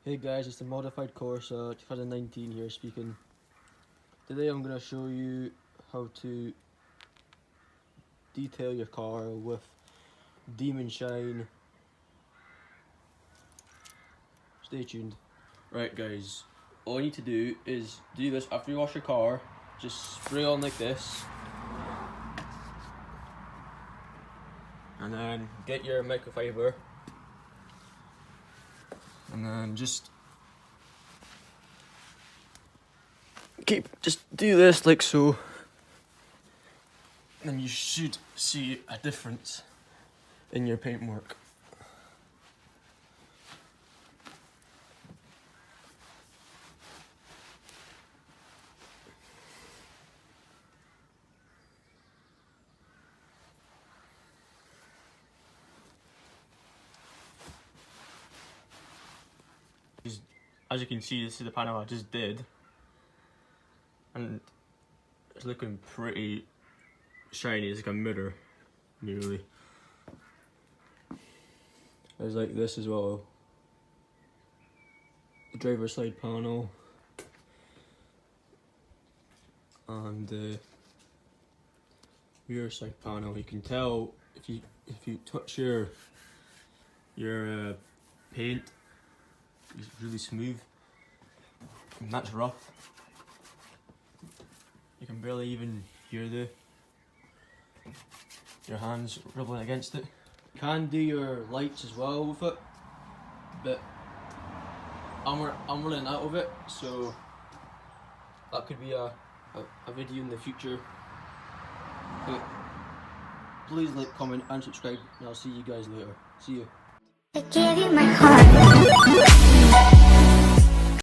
Hey guys, it's the modified Corsa 2019 here speaking. Today I'm going to show you how to detail your car with Demon Shine. Stay tuned. Right guys, all you need to do is do this after you wash your car. Just spray on like this. And then get your microfiber. And then just do this like so. And you should see a difference in your paintwork. As you can see, this is the panel I just did, and it's looking pretty shiny. It's like a mirror, nearly. There's like this as well. The driver's side panel and the rear side panel. You can tell if you touch your paint, it's really smooth. And that's rough. You can barely even hear your hands rubbling against it. You can do your lights as well with it, but I'm running out of it, so that could be a video in the future. But please like, comment and subscribe, and I'll see you guys later. See you. I gave you my heart.